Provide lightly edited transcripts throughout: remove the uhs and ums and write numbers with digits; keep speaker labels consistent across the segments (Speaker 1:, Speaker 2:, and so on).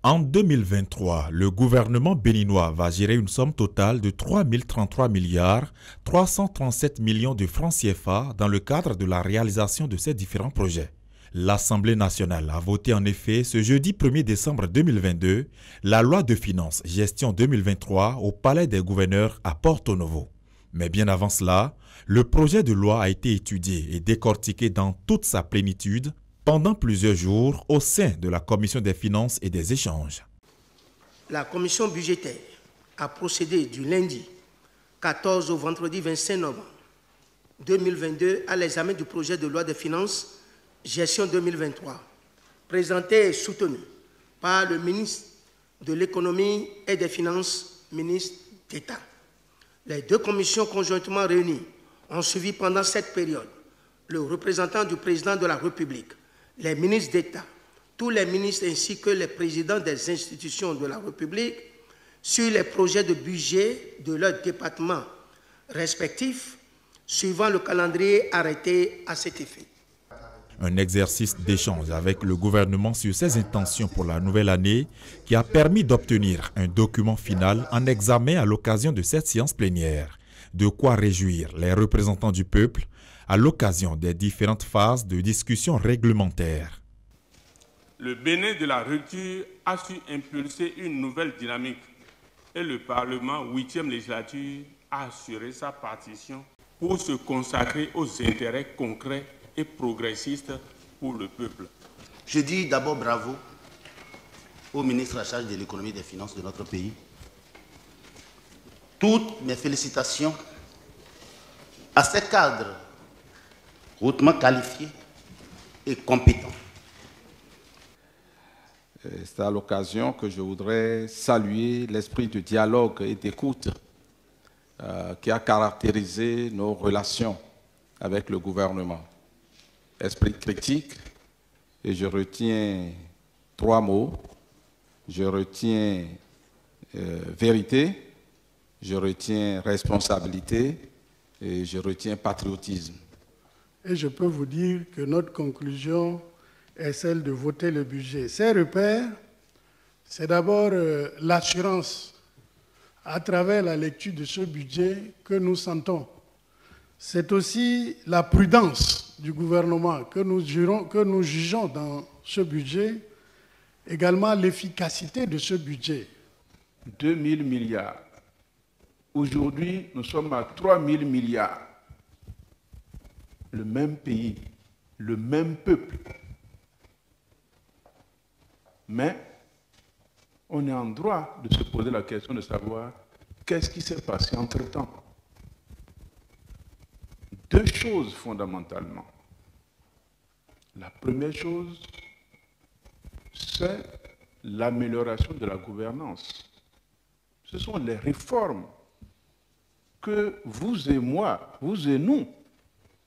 Speaker 1: En 2023, le gouvernement béninois va gérer une somme totale de 3 033 milliards 337 millions de francs CFA dans le cadre de la réalisation de ces différents projets. L'Assemblée nationale a voté en effet ce jeudi 1er décembre 2022 la loi de finances gestion 2023 au Palais des gouverneurs à Porto Novo. Mais bien avant cela, le projet de loi a été étudié et décortiqué dans toute sa plénitude pendant plusieurs jours au sein de la Commission des finances et des échanges.
Speaker 2: La commission budgétaire a procédé du lundi 14 au vendredi 25 novembre 2022 à l'examen du projet de loi de finances gestion 2023, présenté et soutenu par le ministre de l'économie et des finances, ministre d'État. Les deux commissions conjointement réunies ont suivi pendant cette période le représentant du président de la République, les ministres d'État, tous les ministres ainsi que les présidents des institutions de la République sur les projets de budget de leurs départements respectifs, suivant le calendrier arrêté à cet effet.
Speaker 1: Un exercice d'échange avec le gouvernement sur ses intentions pour la nouvelle année qui a permis d'obtenir un document final en examen à l'occasion de cette séance plénière. De quoi réjouir les représentants du peuple à l'occasion des différentes phases de discussion réglementaire.
Speaker 3: Le Bénin de la rupture a su impulser une nouvelle dynamique et le Parlement, 8e législature, a assuré sa partition pour se consacrer aux intérêts concrets et progressistes pour le peuple.
Speaker 4: Je dis d'abord bravo au ministre en charge de l'économie et des finances de notre pays. Toutes mes félicitations à ces cadres hautement qualifiés et compétents.
Speaker 5: C'est à l'occasion que je voudrais saluer l'esprit de dialogue et d'écoute qui a caractérisé nos relations avec le gouvernement. Esprit critique, et je retiens trois mots. Je retiens vérité, je retiens responsabilité et je retiens patriotisme.
Speaker 6: Et je peux vous dire que notre conclusion est celle de voter le budget. Ces repères, c'est d'abord l'assurance à travers la lecture de ce budget que nous sentons. C'est aussi la prudence du gouvernement que nous jugeons dans ce budget, également l'efficacité de ce budget.
Speaker 7: 2 000 milliards. Aujourd'hui, nous sommes à 3 000 milliards. Le même pays, le même peuple. Mais on est en droit de se poser la question de savoir qu'est-ce qui s'est passé entre-temps. Deux choses fondamentalement. La première chose, c'est l'amélioration de la gouvernance. Ce sont les réformes que vous et moi, vous et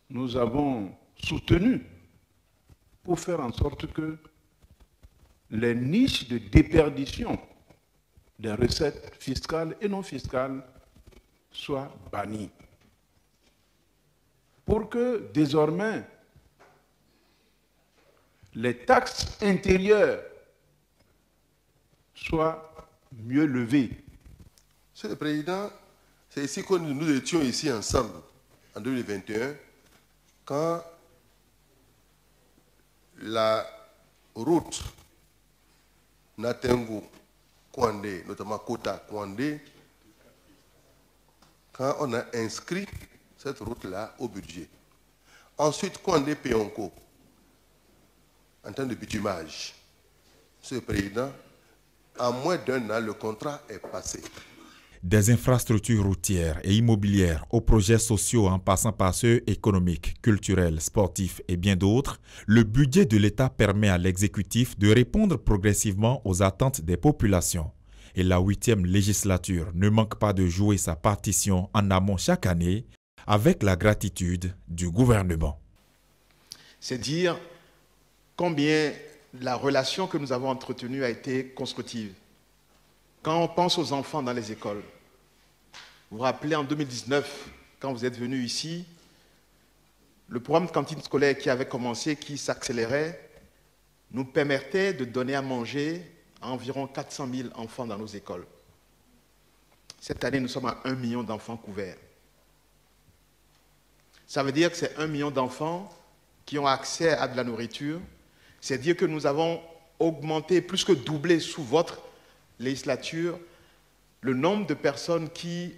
Speaker 7: nous avons soutenues pour faire en sorte que les niches de déperdition des recettes fiscales et non fiscales soient bannies. Pour que désormais les taxes intérieures soient mieux levées.
Speaker 8: Monsieur le Président, c'est ici que nous étions ici ensemble en 2021 quand la route Natengo-Kouandé, notamment Kota-Kouandé, quand on a inscrit cette route-là au budget. Ensuite, Kouandé-Péonko, en termes de bitumage. Monsieur le Président, en moins d'un an, le contrat est passé.
Speaker 1: Des infrastructures routières et immobilières aux projets sociaux en passant par ceux économiques, culturels, sportifs et bien d'autres, le budget de l'État permet à l'exécutif de répondre progressivement aux attentes des populations. Et la 8e législature ne manque pas de jouer sa partition en amont chaque année avec la gratitude du gouvernement.
Speaker 9: C'est dire combien la relation que nous avons entretenue a été constructive. Quand on pense aux enfants dans les écoles, vous vous rappelez en 2019, quand vous êtes venu ici, le programme de cantine scolaire qui avait commencé, qui s'accélérait, nous permettait de donner à manger à environ 400 000 enfants dans nos écoles. Cette année, nous sommes à 1 million d'enfants couverts. Ça veut dire que c'est 1 million d'enfants qui ont accès à de la nourriture. C'est dire que nous avons augmenté, plus que doublé sous votre législature, le nombre de personnes qui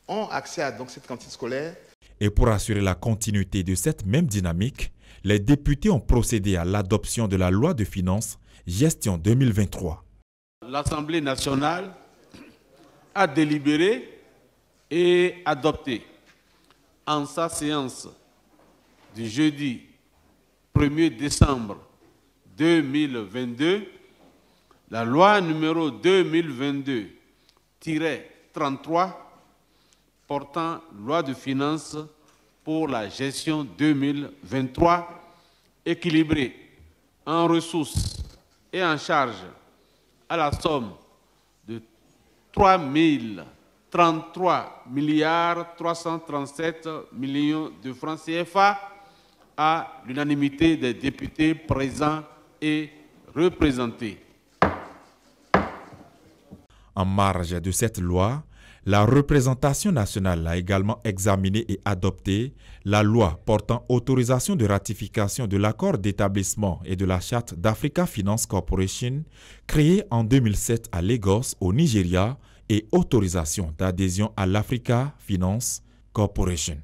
Speaker 9: ont accès à donc, cette cantine scolaire.
Speaker 1: Et pour assurer la continuité de cette même dynamique, les députés ont procédé à l'adoption de la loi de finances gestion 2023.
Speaker 10: L'Assemblée nationale a délibéré et adopté en sa séance du jeudi 1er décembre 2022 la loi numéro 2022-33 portant loi de finances pour la gestion 2023 équilibrée en ressources et en charges à la somme de 3 337 millions de francs CFA à l'unanimité des députés présents et représentés.
Speaker 1: En marge de cette loi, la représentation nationale a également examiné et adopté la loi portant autorisation de ratification de l'accord d'établissement et de la charte d'Africa Finance Corporation créée en 2007 à Lagos, au Nigeria, et autorisation d'adhésion à l'Africa Finance Corporation.